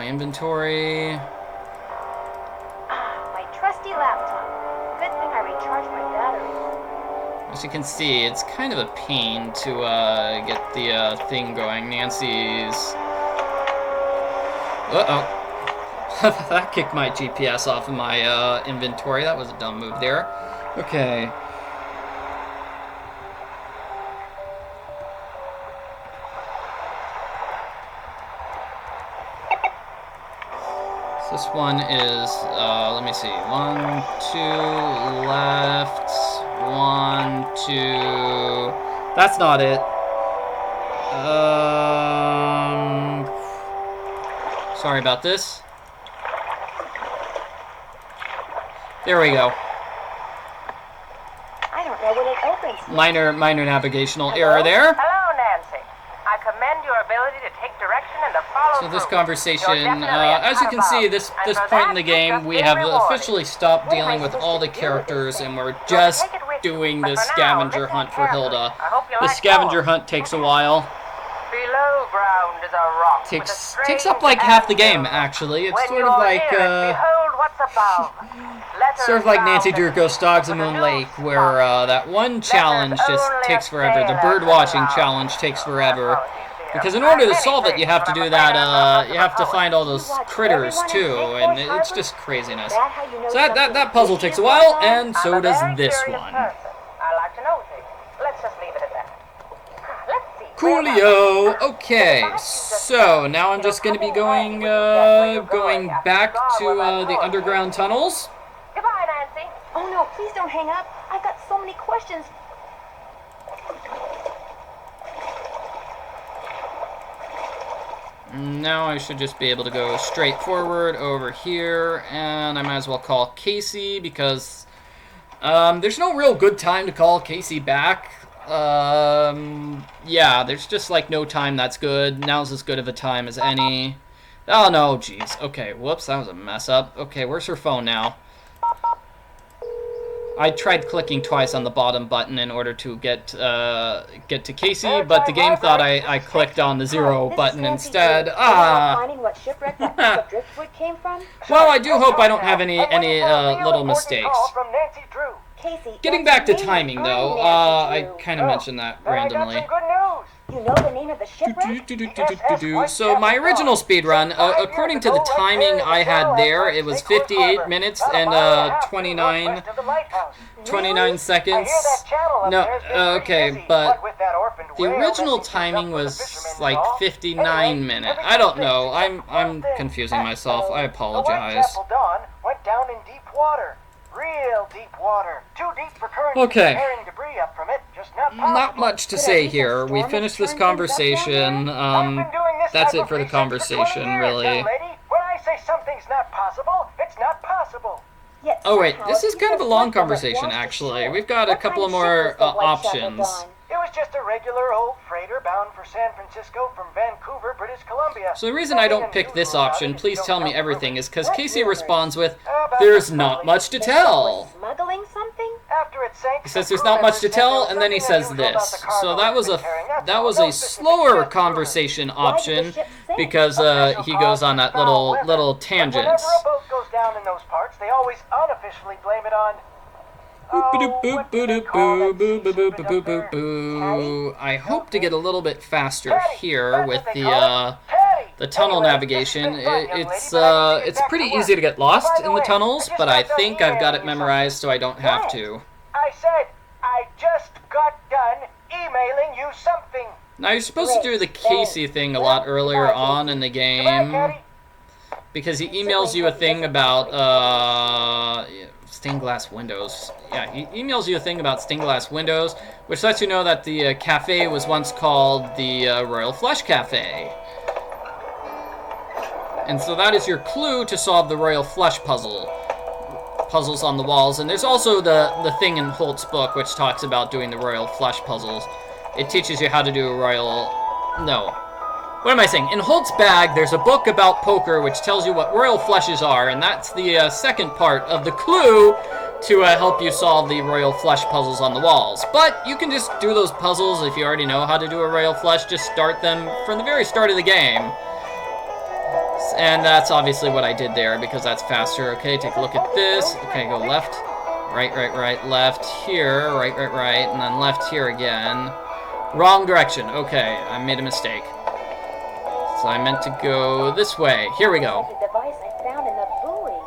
inventory. My trusty laptop. Good thing I recharged my battery. As you can see, it's kind of a pain to get the thing going. Nancy's. Uh-oh. That kicked my GPS off of my inventory. That was a dumb move there. Okay. So this one is, let me see. 1, 2, left. 1, 2. That's not it. Sorry about this. There we go. I don't know when it opens. Minor navigational error there. Hello, Nancy. I commend your ability to take direction and to follow So this through. conversation, You're definitely a as you can see, turnabout. this And for point in that, the you've game, just we been have rewarded. officially stopped What am I dealing with supposed all to the do with characters, this and thing? we're You'll just take it with you. doing But the for now, scavenger listen hunt for carefully. Hilda. I hope you The like scavenger both. hunt takes a while. Below ground is a rock with a Takes strange up like half the game, angle. actually. It's When sort of you're like near it, behold what's above. Letters sort of like Nancy bound Drew Goes Dogs and with a Moon new Lake, where that one challenge just only takes a forever. The sailor bird watching can challenge allow. takes forever. Apologies, dear. Because in order to Many solve it, you things, have to but do I'm afraid I'm that, not you have to poet. find all those You watch critters everyone in too, St. and Louis it's Harbor? just craziness. That how you know So that something puzzle fishy takes is a while, going on? and so I'm a does very this curious one. person. I like to know things. Let's just leave it at that. Let's see. Where am I? Coolio. Okay, so now I'm just going to be going back to the underground tunnels. Goodbye, Nancy. Oh no, please don't hang up. I've got so many questions. Now I should just be able to go straight forward over here, and I might as well call Casey because there's no real good time to call Casey back. Yeah, there's just like no time that's good. Now's as good of a time as any. Oh no, jeez. Okay, whoops, that was a mess up. Okay, where's her phone now? I tried clicking twice on the bottom button in order to get to Casey, but the game thought I clicked on the zero button instead. Finding what shipwreck that piece of driftwood came from? Well, I do hope I don't have any little mistakes. From Nancy Drew. Casey, Getting that's back to me. timing, I'm though, Nancy I Drew. kind of mentioned that randomly. I got some good news. You know the name of the shipwreck? So my original speedrun, according to the timing I had there, it was 58 minutes and 29 seconds. No, okay, but the original timing was like 59 minutes. I don't know. I'm confusing myself. I apologize. Dawn went down in deep water. Real deep water. Too deep for current Okay. carrying debris up from it. Just not possible. Not much to say here. We finished this conversation. That's it for the conversation, really. Young lady. When I say something's not possible, it's not possible. Yet Oh wait, somehow this is it kind of a keeps long one from it conversation, wants to actually. share. We've got a What couple kind of ship more was the Whitechapel options. Dawn? It was just a regular old freighter bound for San Francisco from Vancouver, British Columbia. So the reason I don't pick this option, please tell me everything, is because What Casey rumors? responds with, "There's not much to The ship was tell." smuggling something? After it sank, He says there's not much to tell, and then he says this. So that was a slower conversation option because he goes on that little tangent. Whenever a boat goes down in those parts, they always unofficially blame it on. I hope to get a little bit faster here with the tunnel navigation. It's pretty easy to get lost in the tunnels, but I think I've got it memorized so I don't have to. I said, I just got done emailing you something. Now you're supposed to do the Casey thing a lot earlier on in the game, because he emails you a thing about stained glass windows. Yeah, he emails you a thing about stained glass windows, which lets you know that the cafe was once called the Royal Flush Cafe. And so that is your clue to solve the Royal Flush puzzles on the walls. And there's also the thing in Holt's book which talks about doing the Royal Flush puzzles. It teaches you how to do a Royal... No. What am I saying? In Holt's bag, there's a book about poker which tells you what Royal Flushes are, and that's the second part of the clue to help you solve the Royal Flush puzzles on the walls. But you can just do those puzzles if you already know how to do a Royal Flush. Just start them from the very start of the game. And that's obviously what I did there, because that's faster. Okay, take a look at this. Okay, go left, right, left, here, right, and then left here again. Wrong direction. Okay, I made a mistake. So I meant to go this way. Here we go. The device I found in the buoy.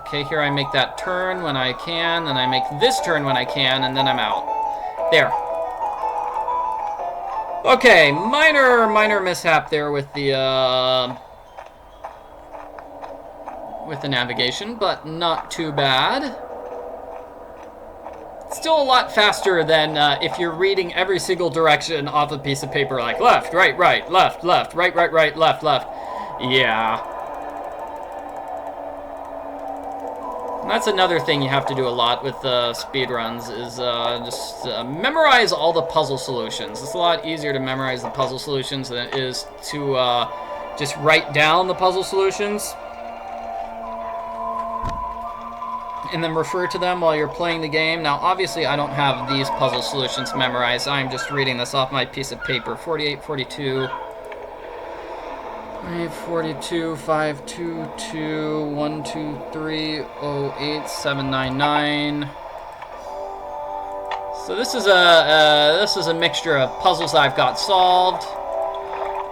Okay, here I make that turn when I can, and I make this turn when I can, and then I'm out. There. Okay, minor mishap there with the navigation, but not too bad. still a lot faster than if you're reading every single direction off a piece of paper, like left, right, right, left, left, right, right, right, left, left. Yeah. And that's another thing you have to do a lot with speedruns is just memorize all the puzzle solutions. It's a lot easier to memorize the puzzle solutions than it is to just write down the puzzle solutions and then refer to them while you're playing the game. Now, obviously, I don't have these puzzle solutions memorized. I'm just reading this off my piece of paper. 48, 42, 42, 522, 123, 08, 799. So this is a mixture of puzzles I've got solved,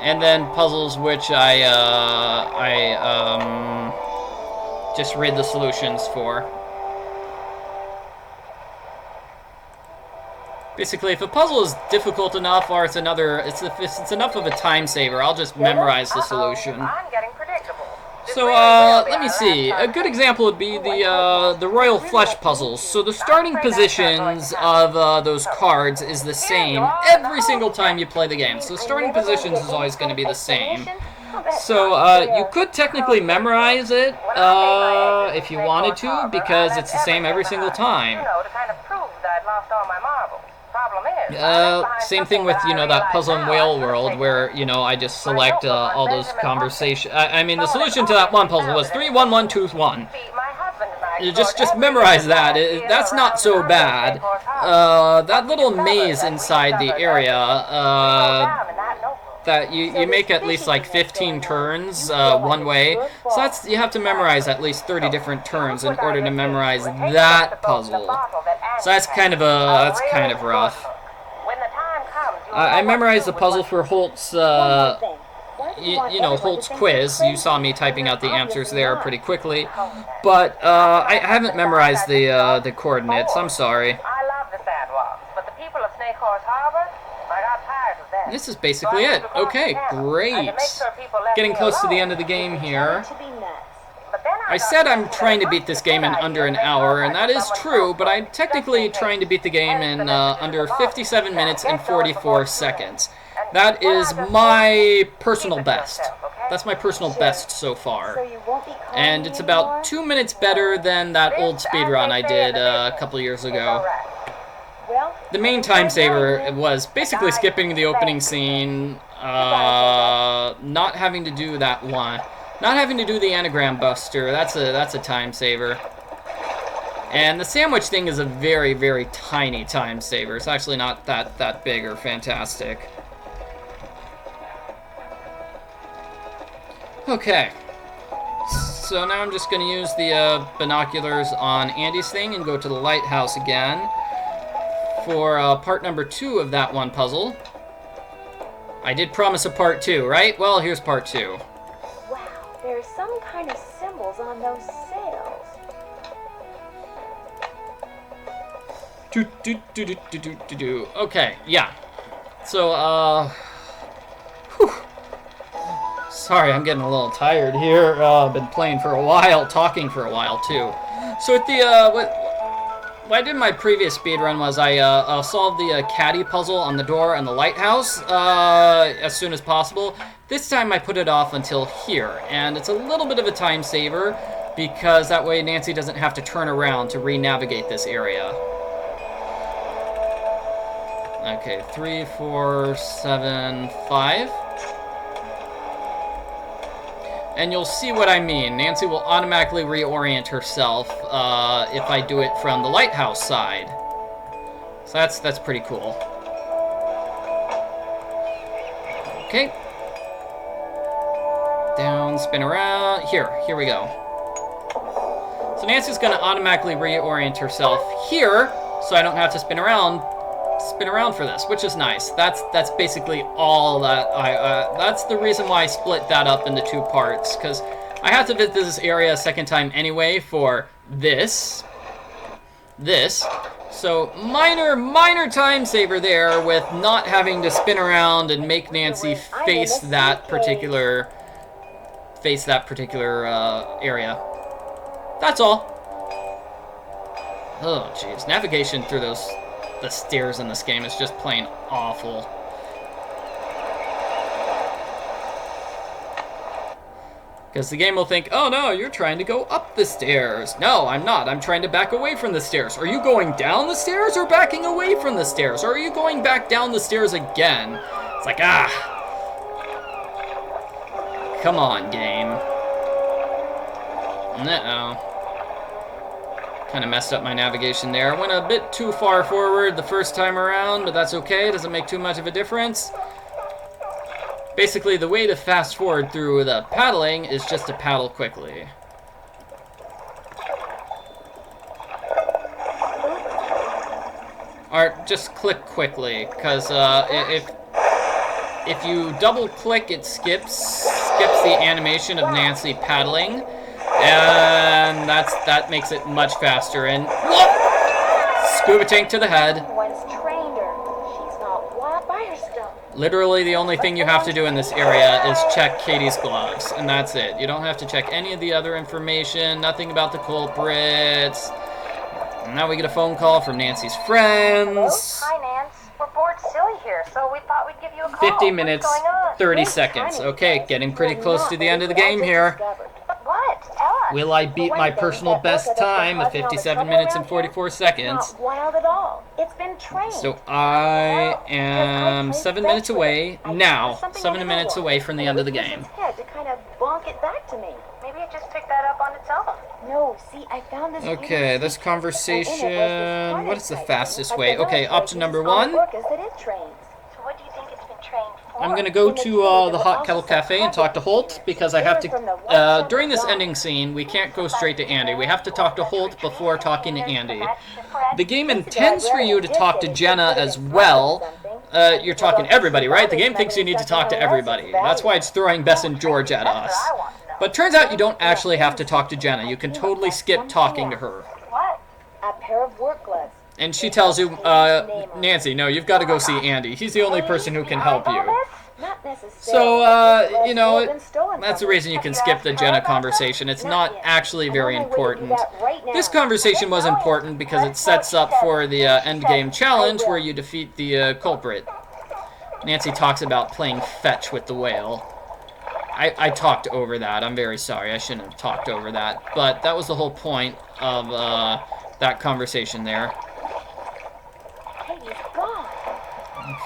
and then puzzles which I just read the solutions for. Basically, if a puzzle is difficult enough, or it's enough of a time saver, I'll just memorize the solution. I'm getting predictable. So, let me see. A good example would be the Royal Flush puzzles. So the starting positions of those cards is the same every single time you play the game. So the starting positions is always going to be the same. So, you could technically memorize it if you wanted to, because it's the same every single time. You know, to kind of prove that I'd lost all my marbles. Same thing with, you know, that Puzzle and Whale World where, you know, I just select all those conversations. I mean, the solution to that one puzzle was 3, 1, 1, 2, 1. You just memorize that. That's not so bad. That little maze inside the area, that you make at least like 15 turns one way. So you have to memorize at least 30 different turns in order to memorize that puzzle. So that's kind of rough. I memorized the puzzle for Holt's, you know, Holt's quiz. You saw me typing out the answers there pretty quickly, but I haven't memorized the coordinates. I'm sorry. I love the sidewalks, but the people of Snake Horse Harbor, I got tired of that. This is basically it. Okay, great. Getting close to the end of the game here. I said I'm trying to beat this game in under an hour, and that is true, but I'm technically trying to beat the game in under 57 minutes and 44 seconds. That is my personal best. That's my personal best so far. And it's about 2 minutes better than that old speedrun I did a couple years ago. The main time saver was basically skipping the opening scene, not having to do that one. Not having to do the anagram buster, that's a time saver. And the sandwich thing is a very, very tiny time saver. It's actually not that big or fantastic. Okay. So now I'm just going to use the binoculars on Andy's thing and go to the lighthouse again for part number 2 of that one puzzle. I did promise a part 2, right? Well, here's part 2. There's some kind of symbols on those sails. Okay, yeah. So, whew. Sorry, I'm getting a little tired here. Been playing for a while, talking for a while, too. So at the, what I did in my previous speedrun was I solved the Caddy Puzzle on the door and the lighthouse as soon as possible. This time I put it off until here, and it's a little bit of a time saver because that way Nancy doesn't have to turn around to re-navigate this area. Okay, 3, 4, 7, 5. And you'll see what I mean. Nancy will automatically reorient herself if I do it from the lighthouse side. So that's pretty cool. Okay. Down, spin around. Here we go. So Nancy's going to automatically reorient herself here, so I don't have to spin around for this, which is nice. That's basically all that that's the reason why I split that up into 2 parts, because I have to visit this area a second time anyway for this. So minor time saver there with not having to spin around and make Nancy face that particular area. That's all. Oh, jeez. Navigation through the stairs in this game is just plain awful. Because the game will think, oh no, you're trying to go up the stairs. No, I'm not. I'm trying to back away from the stairs. Are you going down the stairs or backing away from the stairs? Or are you going back down the stairs again? It's like, ah. Come on, game. Uh-oh. Kind of messed up my navigation there. Went a bit too far forward the first time around, but that's okay. It doesn't make too much of a difference. Basically, the way to fast forward through the paddling is just to paddle quickly. Or just click quickly, because if you double click, it skips the animation of Nancy paddling, and that makes it much faster. And whoop! Scuba tank to the head. Literally, the only thing you have to do in this area is check Katie's gloves, and that's it. You don't have to check any of the other information, nothing about the culprits. And now we get a phone call from Nancy's friends. Hi, Nance. We're bored silly here, so we thought we'd give you a call. 50 minutes, 30 seconds. Okay, getting pretty close to the end of the game here. What? Tell us. Will I beat my personal best time of 57 minutes and 44 seconds? Not wild at all. It's been trained. So I am 7 minutes away now. 7 minutes away from the end of the game. To kind of bonk it back to me. Maybe it just picked that up on its own. No, see, I found this. Okay, this conversation. What is the fastest way? Okay, option number 1. So what do you think it's been trained for? I'm gonna go to the Hot Kettle Cafe and talk to Holt, because I have to, during this ending scene, we can't go straight to Andy. We have to talk to Holt before talking to Andy. The game intends for you to talk to Jenna as well. You're talking to everybody, right? The game thinks you need to talk to everybody. That's why it's throwing Bess and George at us. But turns out you don't actually have to talk to Jenna. You can totally skip talking to her. What? A pair of work gloves. And she tells you, Nancy, no, you've got to go see Andy. He's the only person who can help you. So, you know, that's the reason you can skip the Jenna conversation. It's not actually very important. This conversation was important because it sets up for the endgame challenge where you defeat the culprit. Nancy talks about playing fetch with the whale. I talked over that. I'm very sorry. I shouldn't have talked over that. But that was the whole point of that conversation there.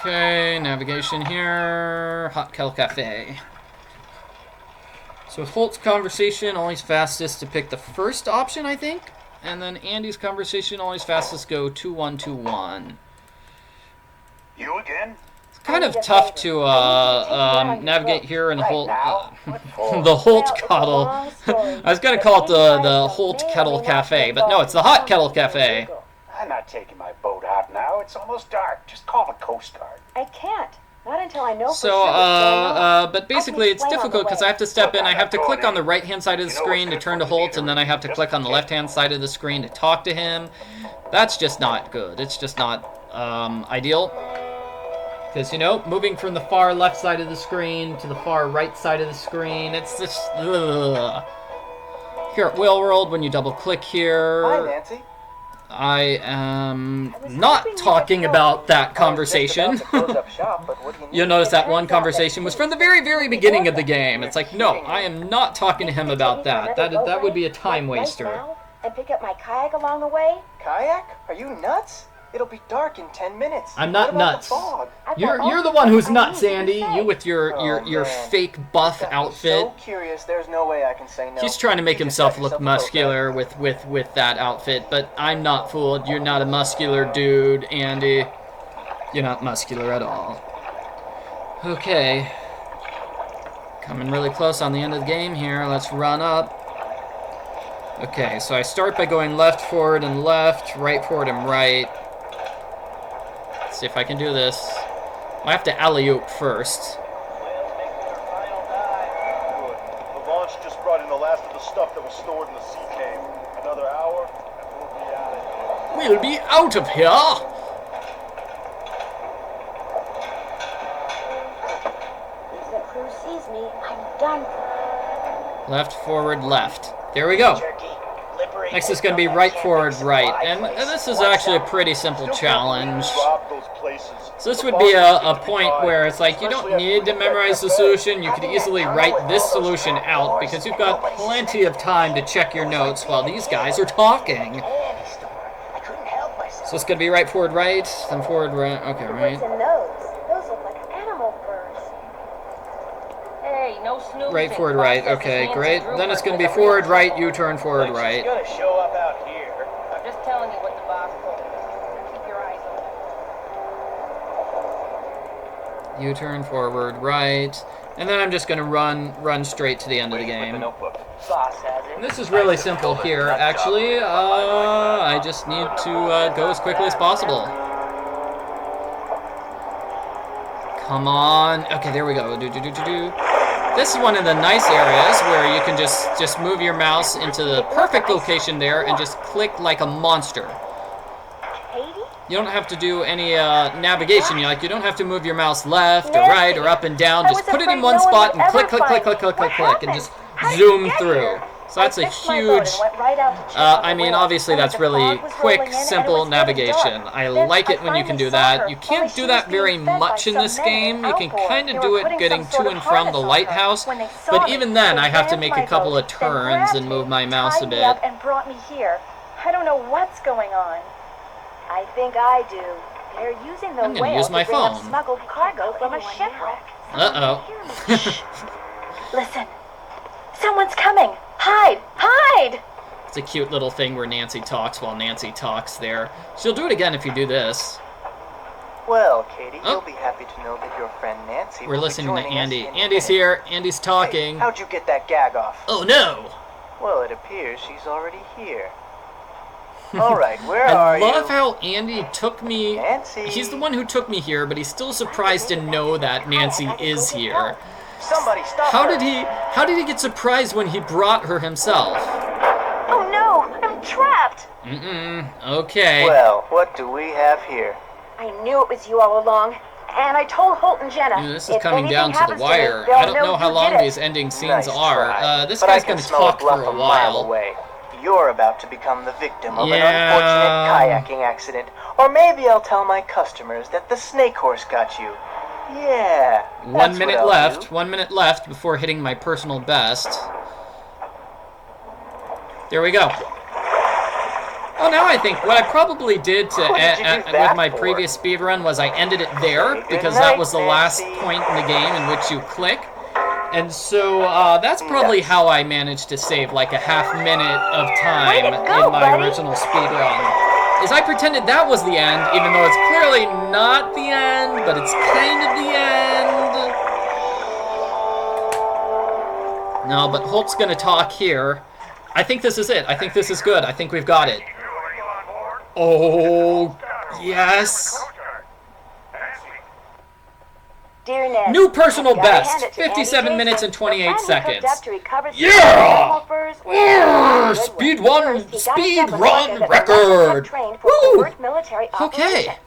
Okay, navigation here. Hot Kettle Cafe. So with Holt's conversation, always fastest to pick the first option, I think. And then Andy's conversation, always fastest go 2121. You again? Kind of tough to navigate here in the Holt, the Holt Kettle. I was gonna call it the Holt Kettle Cafe, but no, it's the Hot Kettle Cafe. I'm not taking my boat out now. It's almost dark. Just call the Coast Guard. I can't. Not until I know for So, sure what's going on. but basically it's difficult because I have to step in. I have to click on the right-hand side of the screen to turn to Holt, and then I have to click on the left-hand side of the screen to talk to him. That's just not good. It's just not ideal. Because, you know, moving from the far left side of the screen to the far right side of the screen, it's just... Ugh. Here at Whale World, when you double-click here... Hi, Nancy. I am not talking about that conversation. You'll notice that one conversation was from the very, very beginning of the game. It's like, no, I am not talking to him about that. That would be a time waster. And pick up my kayak along the way? Kayak? Are you nuts? It'll be dark in 10 minutes. I'm not What about nuts. the fog? You're the one who's nuts, Andy. You with your fake buff outfit. I'm so curious. There's no way I can say no. He's trying to make himself look muscular with that outfit, but I'm not fooled. You're not a muscular dude, Andy. You're not muscular at all. Okay. Coming really close on the end of the game here. Let's run up. Okay, so I start by going left, forward, and left, right, forward, and right. Let's see if I can do this. I have to alley-oop first. The launch just brought in the last of the stuff that was stored in the sea cave. Another hour, and we'll be out of here. We'll be out of here! If the crew sees me, I'm done. Left, forward, left. There we go. Jerky, liver Next is going to be right, forward, right. And this is actually a pretty simple challenge. So this would be a point where it's like you don't need to memorize the solution. You could easily write this solution out because you've got plenty of time to check your notes while these guys are talking. So it's going to be right, forward, right, then forward, right. Okay, right. Those look like animal furs. Hey, no snoozing. Right, forward, right. Okay, great. Then it's going to be forward, right, U-turn, forward, right. She's gonna show up out here. I'm just telling you what the boss told me. Keep your eyes open. U-turn, forward, right. And then I'm just going to run straight to the end of the game. Boss has it. And this is really simple here, actually. I just need to go as quickly as possible. Come on. Okay, there we go. This is one of the nice areas where you can just move your mouse into the perfect location there and just click like a monster. You don't have to do any navigation. You don't have to move your mouse left or right or up and down. Just put it in one spot and click, click, click, click, click, click, click, and just zoom through. So that's a huge, I mean, obviously that's really quick, simple navigation. I like it when you can do that. You can't do that very much in this game. You can kind of do it getting to and from the lighthouse, but even then I have to make a couple of turns and move my mouse a bit. And brought me here. I don't know what's going on. I think I do. They're using the I'm gonna whale use my to bring up phone. smuggled cargo from a shipwreck. Listen. Someone's coming. Hide! Hide! It's a cute little thing where Nancy talks while Nancy talks there. She'll do it again if you do this. Well, Katie, Oh. you'll be happy to know that your friend Nancy We're will be listening to joining us Andy. in Andy's minutes. here. Andy's talking. Hey, how'd you get that gag off? Oh no! Well, it appears she's already here. All right, where are I you? love how Andy took me. Nancy. He's the one who took me here, but he's still surprised to know that Nancy is here. Somebody stop How her. did he get surprised when he brought her himself? Oh no! I'm trapped! Okay. Well, what do we have here? I knew it was you all along. And I told Holt and Jenna. This is if coming anything down to the happens me, wire. they'll I don't know who how long did it. these ending scenes Nice are. try. This But guy's I can going to smell a talk bluff for a mile while. away. You're about to become the victim of Yeah. an unfortunate kayaking accident. Or maybe I'll tell my customers that the snake horse got you. Yeah. One that's minute what I'll left. do. 1 minute left before hitting my personal best. There we go. Oh, now I think what I probably did to What did you do with that my for? previous speedrun was I ended it there Good because that night, was the last Nancy. point in the game in which you click. And so that's probably how I managed to save like a half minute of time Way to go, in my buddy. original speedrun. Is I pretended that was the end, even though it's clearly not the end, but it's kind of the end. No, but Holt's gonna talk here. I think this is it. I think this is good. I think we've got it. Oh, yes. Dear Ned, New personal gotta best, hand it to Andy 57 Jason. minutes and 28 The plan he seconds. cooked up to recover some Yeah! animal furs was Yeah! a good Speed one. one- First, he got speed himself a run rocket that record. was trained for Woo! covert military Okay. operations.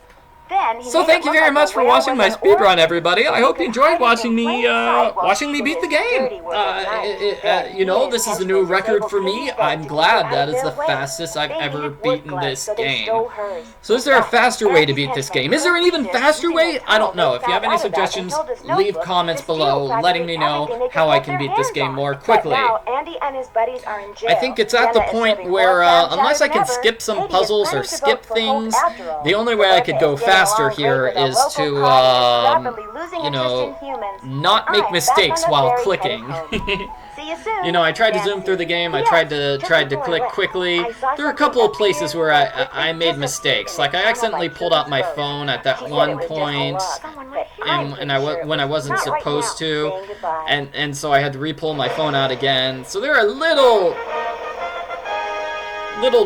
Then he So made thank it you look very like much the for whale watching my was an speedrun, orphan. everybody. I hope you enjoyed watching me while watching me she beat the did his game. dirty work at night. You know, this is a new Then he record for me. enabled I'm people glad to that get is out the of their way. fastest I've They ever needed beaten wood this gloves, so they game. stole hers. So is there a In fact, faster way to Andy's beat this henchmen game? Is there an even practiced faster using way? the I don't know. tunnel If you have they any found out of that suggestions, and filled his leave notebook comments to steal below letting me practically know everything they could how I get can their beat this hands game on. more But quickly. now Andy and his buddies are in jail. I think it's at the Jenna is point serving where, more time unless I than can ever. skip some Katie is puzzles or planning to skip vote for Holt things, after all. the only way I could go Dorothy is getting faster along great here with a is local to, party and rapidly losing you interest know, in humans. not I'm make back mistakes on the while ferry clicking. heading home. See you soon. You know, I tried to zoom Nancy. through the game. I Yes, tried to just click before I went, quickly. I saw There were a something couple of appear places where and quickly I made disappeared mistakes. in Like the I tunnel accidentally by pulled out my Sue's phone boat. at that She said one it was just a point, luck. But I'm and I pretty sure it when I was. wasn't Not right supposed now. to, Saying goodbye. and so I had to re-pull my phone out again. So there are little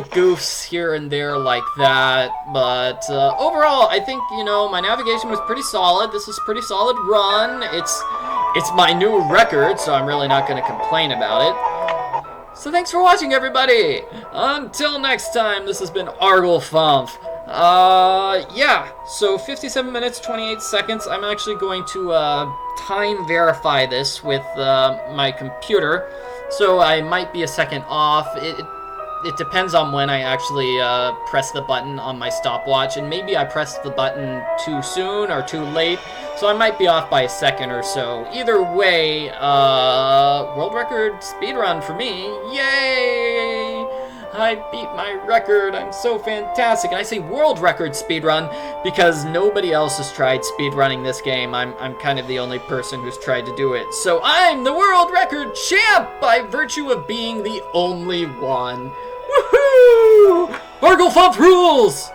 goofs here and there like that, but overall I think, you know, my navigation was pretty solid. This is a pretty solid run. It's my new record, so I'm really not going to complain about it. So thanks for watching, everybody. Until next time, this has been Argle Fumf. Yeah, so 57 minutes, 28 seconds. I'm actually going to time verify this with my computer, so I might be a second off. it depends on when I actually press the button on my stopwatch, and maybe I pressed the button too soon or too late, so I might be off by a second or so. Either way, world record speedrun for me. Yay! I beat my record. I'm so fantastic. And I say world record speedrun because nobody else has tried speedrunning this game. I'm kind of the only person who's tried to do it. So I'm the world record champ by virtue of being the only one. Woohoo! Argle rules!